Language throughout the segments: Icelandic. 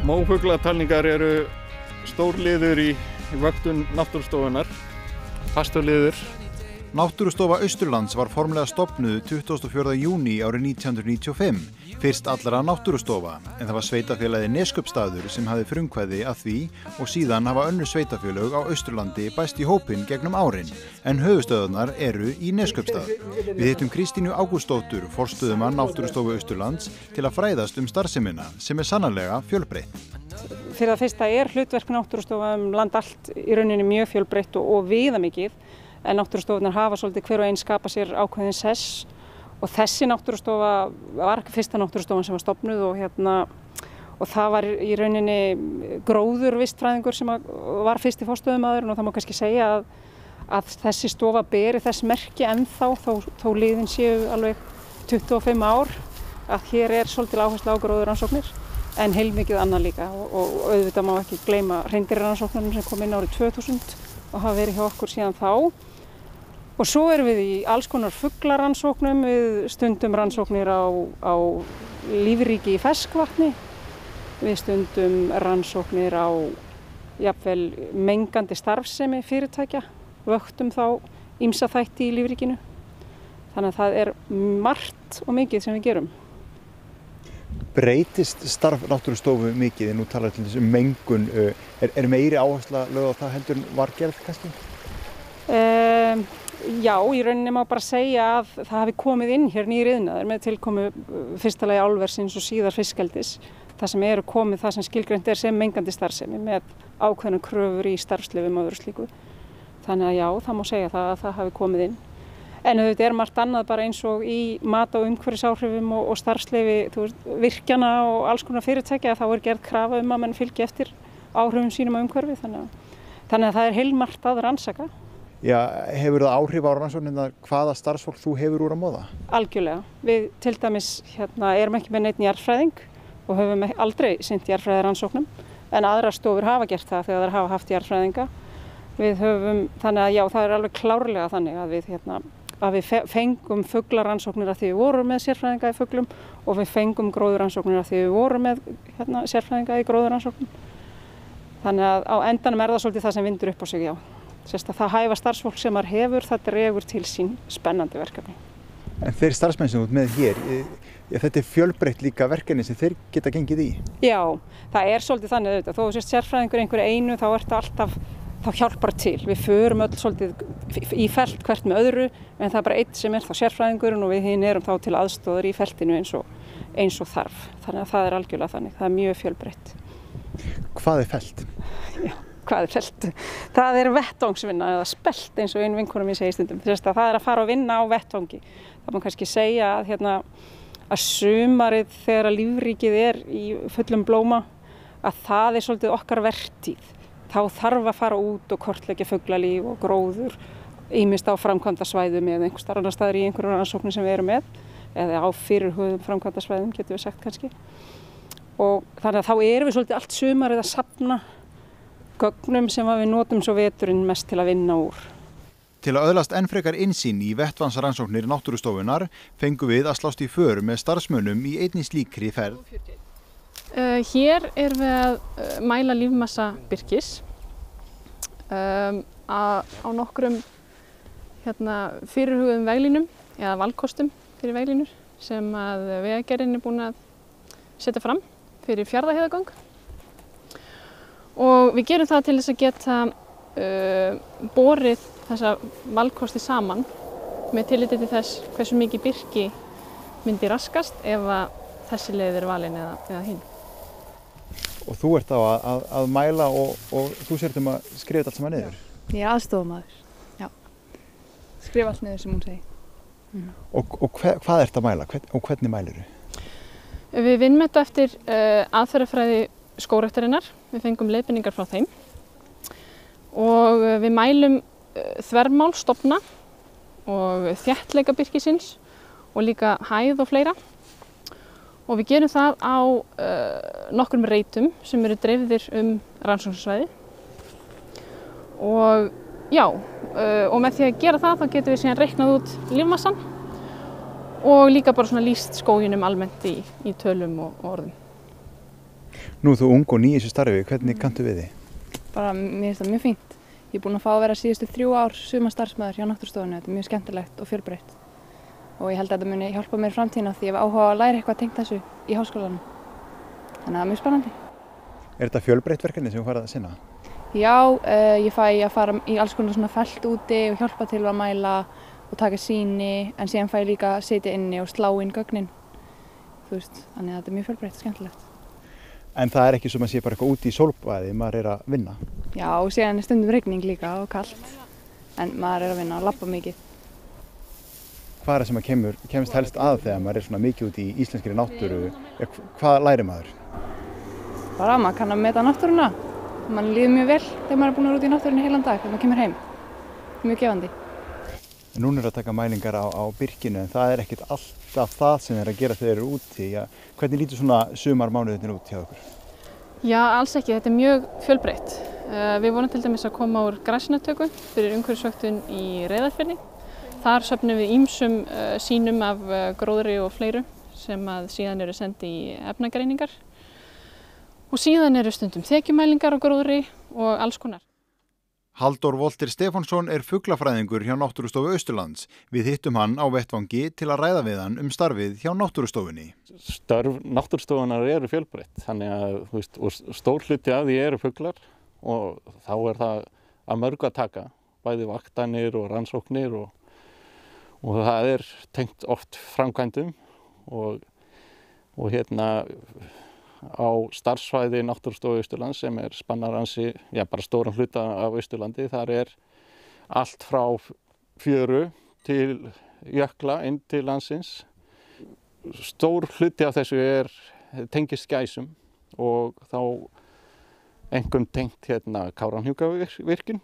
Mófuglatalningar eru stór liður í vöktun náttúrustofunnar, fastur liður. Náttúrustofa Austurlands var formlega stofnuð 24. júní árið 1995, fyrst allra náttúrustofa, en það var sveitafélagið Neskaupstaður sem hafði frumkvæði að því og síðan hafa önnur sveitafélög á Austurlandi bæst í hópinn gegnum árin, en höfuðstöðvarnar eru í Neskaupstað. Við hittum Kristínu Ágústsdóttur, forstöðumann Náttúrustofu Austurlands, til að fræðast starfsemina, sem sannarlega fjölbreytt. Fyrir það fyrsta hlutverk náttúrustofa land allt í rauninni mjög fjölbreytt og viðamikið, en náttúrustofurnar hafa svolítið hver og einn skapa sér ákveðin sess og þessi náttúrustofa var ekki fyrsta náttúrustofan sem var stofnuð og það var í rauninni gróðurvistfræðingur sem var fyrsti forstöðumaðurinn og það má kannski segja að þessi stofa beri þess merki ennþá þó liðin séu alveg 25 ár að hér svolítið áhersla á gróðurrannsóknir en heilmikið annað líka og auðvitað má ekki gleyma hreindýrarannsóknunum sem kom inn árið 2000 og hafa verið hjá okkur síðan þá. Og svo erum við í alls konar fuglarannsóknum, við stundum rannsóknir á lífríki í ferskvatni, við stundum rannsóknir á jafnvel mengandi starfsemi fyrirtækja, vöktum þá ýmsa þætti í lífríkinu. Þannig að það margt og mikið sem við gerum. Breytist starf náttúrustofu mikið, nú talar til þess mengun, meiri áhersla lögð á það heldur en var gerð kannski? Já, í rauninni má bara segja að það hafi komið inn hér nýr iðnaður með tilkomu fyrsta lagi álversins og síðar fiskeldis. Það sem komið, það sem skilgreint sem mengandi starfsemi með ákveðnum kröfur í starfsleyfum og öðru slíku. Þannig að já, það má segja að það hafi komið inn. En auðvitað margt annað bara eins og í mat- og umhverfisáhrifum og starfsleyfi virkjana og alls konar fyrirtækja þá gerð krafa að menn fylgi eftir áhrifum sínum á umhverfi. Þannig að það heilmargt að rannsaka. Já, hefur það áhrif á rannsóknina hvaða starfsfólk þú hefur úr að móða? Algjörlega. Við til dæmis erum ekki með neinn jarðfræðing og höfum aldrei sinnt jarðfræðirannsóknum en aðrar stofur hafa gert það þegar þær hafa haft jarðfræðinga. Þannig að já, það alveg klárlega þannig að við fengum fuglarannsóknir að því við vorum með sérfræðinga í fuglum og við fengum gróðurrannsóknir að því við vorum með sérfræðinga í gróðurrannsóknum. Þannig að á endanum það svolítið það sem vindur upp á sig, já. Það hæfa starfsfólk sem maður hefur, það dregur til sín spennandi verkefni. En þeir starfsmenn sem þú ert með hér, þetta fjölbreytt líka verkefni sem þeir geta gengið í? Já, það svolítið þannig auðvitað. Þó þú sést sérfræðingur einhverju einu, þá hjálpar til. Við förum öll svolítið í felt hvert með öðru, en það bara einn sem þá sérfræðingurinn og við hinn erum þá til aðstoðar í feltinu eins og þarf. Þannig að það algjörlega þannig, það mjög fjölbreytt. Hvað felt? Já. Hvað felt? Það vettvangsvinna eða spelt eins og einu vinkona mín segir stundum. Það að fara að vinna á vettvangi. Það má kannski segja að sumarið þegar lífríkið í fullum blóma að það svolítið okkar vertíð. Þá þarf að fara út og kortleggja fuglalíf og gróður ýmist á framkvæmdasvæðum eða einhvers annar staðar í einhverjum rannsóknum sem við erum með eða á fyrirhuguðum framkvæmdasvæðum getum við sagt kannski. Og þannig að þá erum við svolítið allt sumarið að safna gögnum sem við notum svo veturinn mest til að vinna úr. Til að öðlast enn frekar innsýn í vettvangsrannsóknir náttúrustofunnar fengum við að slást í för með starfsmönnum í einni slíkri ferð. Hér erum við að mæla lífmassa birkis á nokkrum fyrirhuguðum veglínum eða valkostum fyrir veglínur sem að Vegagerðin búin að setja fram fyrir Fjarðarheiðargöng. Og við gerum það til þess að geta borið þessa valkosti saman með tilliti til þess hversu mikið birki myndi raskast ef að þessi leið valin eða hinn. Og þú ert þá að mæla og þú sért að skrifa þetta allt saman niður? Ég aðstofamaður, já. Skrifa allt niður sem hún segir. Og hvað ert að mæla og hvernig mælir þú? Við vinnum þetta eftir aðferðafræði skógræktarinnar, við fengum leiðbeiningar frá þeim og við mælum þvermál stofna og þéttleika birkisins og líka hæð og fleira og við gerum það á nokkrum reitum sem eru dreifðir rannsóknarsvæði og já, og með því að gera það þá getum við síðan reiknað út lífmassan og líka bara svona lýst skóginum almennt í tölum og orðum. Nú þú ung og ný í þessu starfi, hvernig kanntu við þið? Bara mér finnst það mjög fínt. Ég er búin að fá að vera síðustu 3 ár sumarstarfsmaður hjá Náttúrustofunni. Þetta er mjög skemmtilegt og fjölbreytt. Og ég held að þetta muni hjálpa mér í framtíðina því ég hef áhuga að læra eitthvað tengt þessu í háskólanum. Þannig að það er mjög spennandi. Er þetta fjölbreytt verkefni sem þú farið að sinna? Já, ég fæ að fara í alls konar svona felt úti og hjálpa til að mæla og taka sýni, en síðan fæ ég líka að sitja inni og slá inn gögnin. Þú veist, þannig að þetta er mjög fjölbreytt og skemmtilegt. En það er ekki sem að sé bara eitthvað úti í sólbaði, maður er að vinna? Já, og síðan er stundum rigning líka og kalt, en maður er að vinna og labba mikið. Hvað er það sem kemst helst að þegar maður er svona mikið út í íslenskri náttúru? Hvað lærir maður? Bara maður kann að meta náttúruna. Man líður mjög vel þegar maður er búin að vera út í náttúrunni heilan dag þegar maður kemur heim. Mjög gefandi. Núna er að taka mælingar á birkinu, en það er ekkert alltaf það sem er að gera þegar þeir eru úti. Ja, hvernig lítur svona sumarmánuðirnir út hjá okkur? Já, alls ekki. Þetta er mjög fjölbreytt. Við vonum til dæmis að koma úr græsinatöku fyrir umhverfisvöktun í Reyðarfirði. Þar söfnum við ýmsum sýnum af gróðri og fleiru sem að síðan eru sendi í efnagreiningar. Og síðan eru stundum þekjumælingar á gróðri og alls konar. Halldór Volter Stefánsson er fuglafræðingur hjá Náttúrustofu Austurlands. Við hittum hann á vettvangi til að ræða við hann starfið hjá Náttúrustofunni. Störf náttúrustofunar eru fjölbreytt, þannig að og stór hluti af því eru fuglar og þá er það að mörgu að taka, bæði vaktanir og rannsóknir og það er tengt oft framkvæmdum og hérna á starfsvæði Náttúrustofu Austurlands sem spannar ansi, bara stóran hluta af Austurlandi. Þar er allt frá fjöru til jökla inn til landsins. Stór hluti af þessu tengist gæsum og þá einkum tengt Kárahnjúkavirkjun.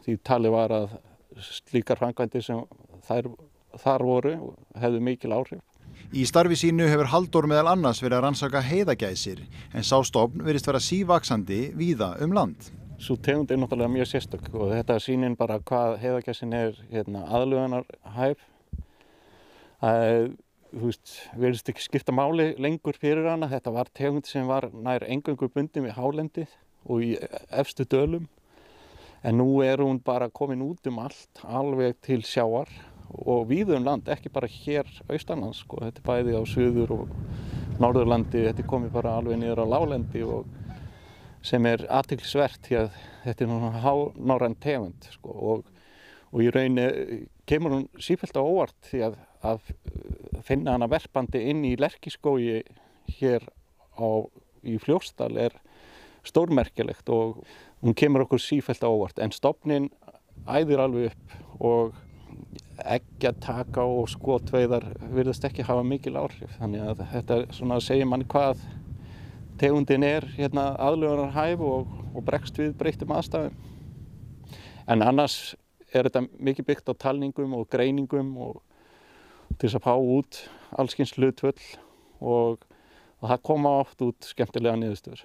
Því talið var að slíkar framkvæmdir sem þar voru hefðu mikil áhrif. Í starfi sínu hefur Halldór meðal annars verið að rannsaka heiðagæsir, en sá stofn virðist vera sívaxandi víða land. Sú tegund er náttúrulega mjög sérstök og þetta sýnir bara hvað heiðagæsin aðlögunarhæf. Virðist ekki skipta máli lengur fyrir hana. Þetta var tegund sem var nær eingöngu bundin við hálendið og í efstu dölum. En nú hún bara komin út allt, alveg til sjávar. Og víða land, ekki bara hér austanlands, Þetta bæði á Suður- og Norðurlandi, þetta komið bara alveg niður á láglendi og sem athyglisvert því að þetta nú hánorræn tegund og í rauninni kemur hún sífellt á óvart því að finna hana verpandi inn í lerkiskógi hér í Fljótsdal stórmerkilegt og hún kemur okkur sífellt á óvart en stofninn æðir alveg upp og eggjataka og skotveiðar virðast ekki hafa mikil áhrif, þannig að þetta segir manni hvað tegundin aðlögunarhæf og bregst við breyttum aðstæðum. En annars þetta mikið byggt á talningum og greiningum og til þess að fá út allskyns hlutföll og það koma oft út skemmtilega niðurstöður.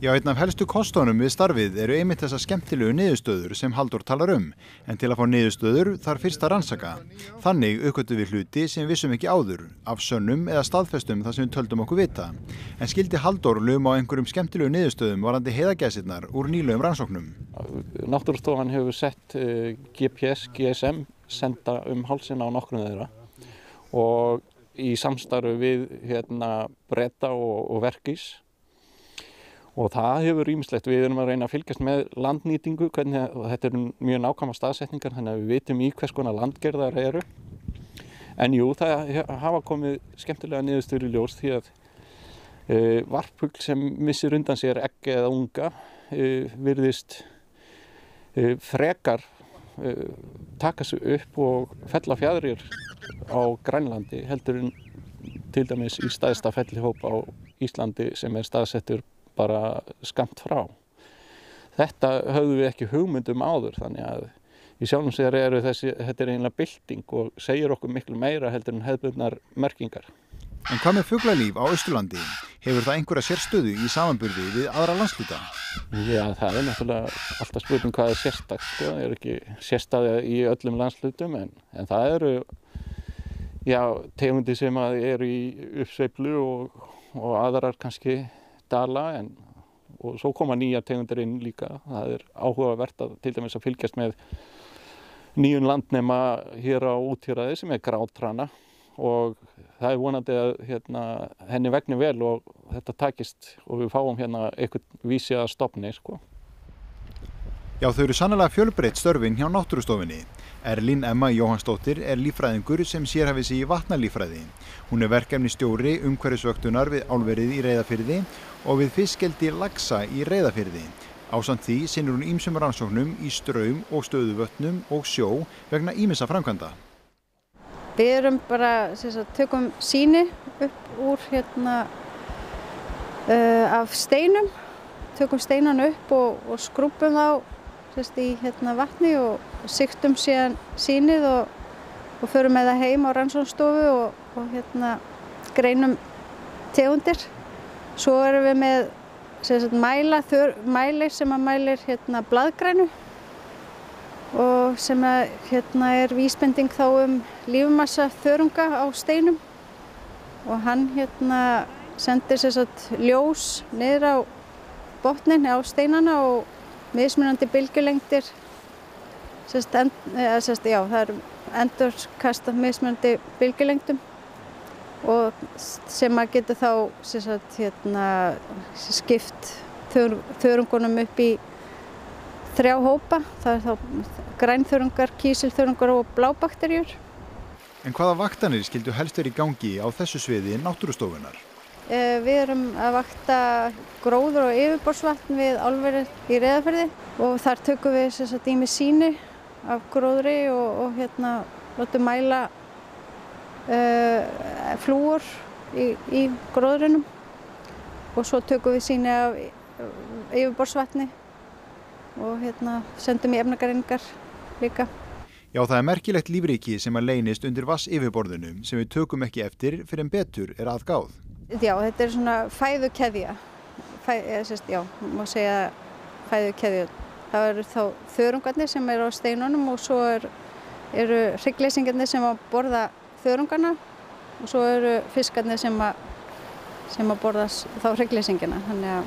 Já, einn af helstu kostunum við starfið eru einmitt þessar skemmtilegu niðurstöður sem Halldór talar en til að fá niðurstöður þarf fyrst að rannsaka. Þannig uppgötvum við hluti sem vissum ekki áður, af sönnum eða staðfestum það sem við töldum okkur vita. En skildi Halldór lauma á einhverjum skemmtilegu niðurstöðum varðandi heiðagæsirnar úr nýlegum rannsóknum. Náttúrustofan hefur sett GPS, GSM senda hálsinn á nokkrum þeirra og í samstarfi við Breta og Verkís. Og það hefur ýmislegt, við erum að reyna að fylgjast með landnýtingu, þetta mjög nákvæmar staðsetningar, þannig að við vitum í hvers konar landgerðar eru. En jú, það hafa komið skemmtilega niðurstöður í ljós því að varpfugl sem missir undan sér egg eða unga virðist frekar taka sig upp og fella fjaðrir á Grænlandi heldur en til dæmis í stærsta fellihóp á Íslandi sem staðsettur bara skammt frá. Þetta höfðum við ekki hugmynd áður, þannig að í sjálfum sér þetta eiginlega bylting og segir okkur miklu meira heldur en hefðbundnar merkingar. En hvað með fuglalíf á Austurlandi? Hefur það einhverja sérstöðu í samanburði við aðra landshluta? Já, það náttúrulega alltaf spurning hvað sérstakt, Það ekki sérstæða í öllum landshlutum en það eru tegundir sem eru í uppsveiflu og aðrar kannski dala en og svo koma nýjar tegundir inn líka. Það áhugavert að til dæmis að fylgjast með nýjum landnema hér á úthéraði sem gráttrana og það vonandi að henni vegni vel og þetta takist og við fáum eitthvað vísi að stofni sko. Já, þau eru sannlega fjölbreytt störfin hjá náttúrustofunni. Erlín Emma Jóhannsdóttir líffræðingur sem sérhæfir sig í vatnalíffræði. Hún verkefnisstjóri umhverfisvöktunar við álverið í Reyðarfirði og við fiskeldi laxa í Reyðarfirði. Ásamt því sinnir hún ýmsum rannsóknum í straum- og stöðuvötnum og sjó vegna ýmissa framkvæmda. Við erum bara, tökum sýni upp úr af steinum, tökum steinana upp og skrúbum þá í vatni og sigtum síðan sýnið og förum með það heim á rannsóknarstofu og greinum tegundir. Svo erum við með mælir sem mælir blaðgrænu og sem vísbending þá lífmassa þörunga á steinum og hann sendir ljós niður á botnin á steinana og mismunandi bylgjulengdir það endurkast af mismunandi bylgjulengdum og sem getur þá skipt þörungunum upp í 3 hópa. Það þá grænþörungar, kísilþörungar og blábakteríur. En hvaða vaktanir skyldu helst vera í gangi á þessu sviði náttúrustofunnar? Við erum að vakta gróður og yfirborðsvatn við álverið í Reyðarfirði og þar tökum við ýmis sýni af gróðri og látum mæla flúor í gróðrinum og svo tökum við sýni af yfirborðsvatni og sendum í efnagreiningar líka. Já, það merkilegt lífríki sem leynist undir vatnsyfirborðinu sem við tökum ekki eftir fyrr en betur að gáð. Já, þetta svona fæðukeðja, já, má segja fæðukeðja. Það eru þá þörungarnir sem á steinunum og svo eru hryggleysingarnir sem borða þörungana og svo eru fiskarnir sem borða þá hryggleysingina. Þannig að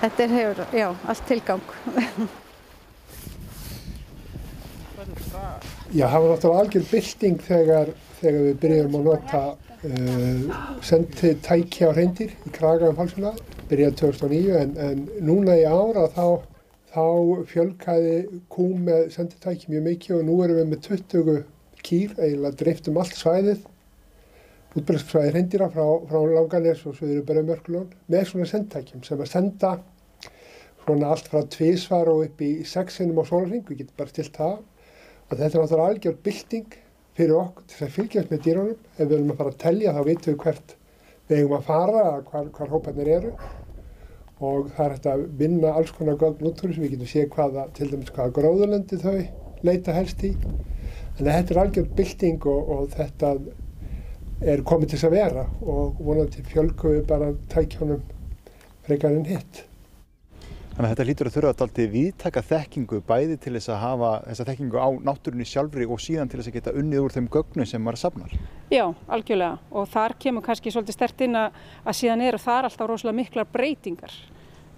þetta hefur, allt tilgang. Já, það var náttúrulega algjör bylting þegar við byrjum að nota senditæki á hreindýr í Kraga Falsfélag, byrjaði 2009 en núna í ára þá fjölgaði kúm með senditæki mjög mikið og nú erum við með 20 kýr, eiginlega dreift allt svæðið, útbreiðslusvæði hreindýra frá Langanes og Suður-Mörkulón með svona senditækjum sem senda svona allt frá 2 og upp í 6 sinnum á sólarhring, við getum bara stillt það. Og þetta er náttúrulega algjör bylting fyrir okkur til að fylgjast með dýrunum. Ef við viljum að fara að telja þá vitum við hvert við eigum að fara, hvar hóparnir eru. Og það hægt að vinna alls konar gögn út úr þessu. Við getum séð til dæmis hvaða gróðurlendi þau leita helst í. Þannig að þetta er algjör bylting og þetta er komið til þess að vera og vonandi fjölgum við bara tækjunum frekar en hitt. Þannig að þetta hlýtur að þurfa dálítið víðtæka þekkingu bæði til þess að hafa þessa þekkingu á náttúrunni sjálfri og síðan til þess að geta unnið úr þeim gögnum sem maður safnar. Já, algjörlega. Og þar kemur kannski svolítið sterkt inn að síðan eru þar alltaf rosalega miklar breytingar.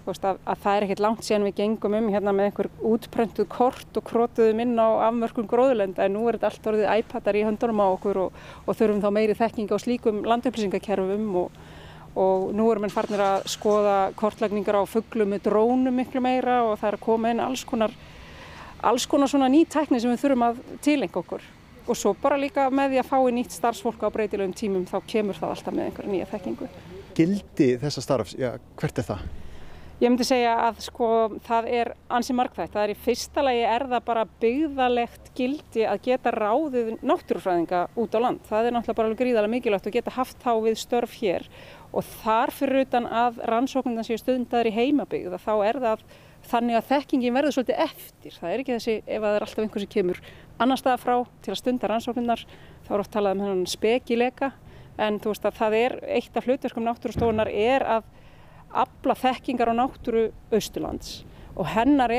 Þú veist að það er ekkert langt síðan við gengum með einhver útpröntuð kort og krotuðum inn á afmörkun gróðurlenda en nú er þetta allt orðið iPadar í höndunum á okkur og þurfum þá meiri þekkingu á slíkum landupplýsingakerfum og nú erum við farnir að skoða kortlagningar á fuglum með drónum miklu meira og það er að koma inn alls konar svona ný tækni sem við þurfum að tileinka okkur. Og svo bara líka með því að fá í nýtt starfsfólk á breytilegum tímum þá kemur það alltaf með einhverja nýja þekkingu. Gildi þessa starfs, hvert er það? Ég myndi segja að það er ansi margþætt. Það er í fyrsta lagi það bara byggðalegt gildi að geta ráðið náttúrufræðinga út á land. Það er náttúrulega bara gríðarlega mikilvægt að geta haft þá við störf hér og þar fyrir utan að rannsóknirnar séu stundaðar í heimabyggð þá það þannig að þekkingin verður svolítið eftir. Það er ekki þessi ef það er alltaf einhver sem kemur annar staðar frá til að stunda rannsóknirnar þá er oft talað þennan spekileika en þú veist að það eitt af hlutverkum náttúrustofunnar að afla þekkingar á náttúru Austurlands og hennar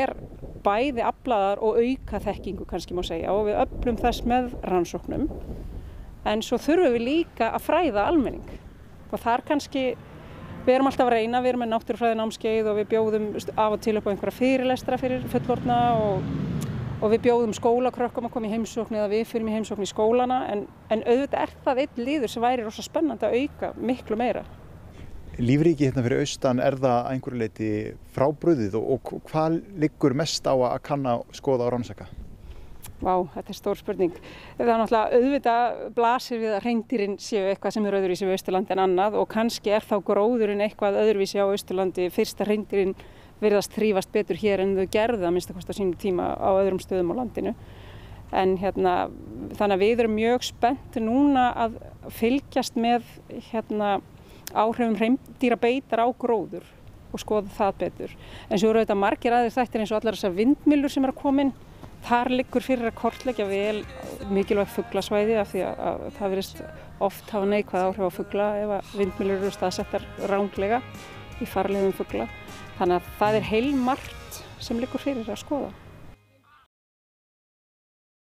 bæði aflaðar og auka þekkingu kannski má segja og við öflum þess með rannsóknum en svo þurfum við líka að fræða almenning og þar kannski Við erum alltaf að reyna, við erum með náttúrufræðinámskeið og við bjóðum af og til upp á einhverja fyrirlestra fyrir fullorðna og við bjóðum skólakrökkum að koma í heimsókn eða við förum í heimsókn í skólana en auðvitað það einn liður sem væri rosa spennandi að auka miklu meira. Lífríki hérna fyrir austan, það að einhverju leyti frábrugðið og hvað liggur mest á að kanna, skoða og rannsaka? Vá, þetta stór spurning. Það náttúrulega auðvitað blasir við að hreindýrin séu eitthvað sem öðruvísi við Austurlandi en annað og kannski þá gróðurinn eitthvað öðruvísi á Austurlandi fyrst að hreindýrin virðast þrífast betur hér en þau gerðu að minnsta kosti á sínum tíma á öðrum stöðum á landinu. En þannig að við erum mjög spennt núna að fylgjast með áhrifum hreindýrabeitar á gróður og skoða það betur. En svo eru þetta margir aðrir þættir eins og allar þessar vindmyllur sem eru að koma inn. Þar liggur fyrir að kortleggja vel mikilvæg fuglasvæði af því að það virðist oft hafa neikvæð áhrif á fugla ef að vindmyllur eru staðsettar ranglega í farleiðum fugla. Þannig að það heilmargt sem liggur fyrir að skoða.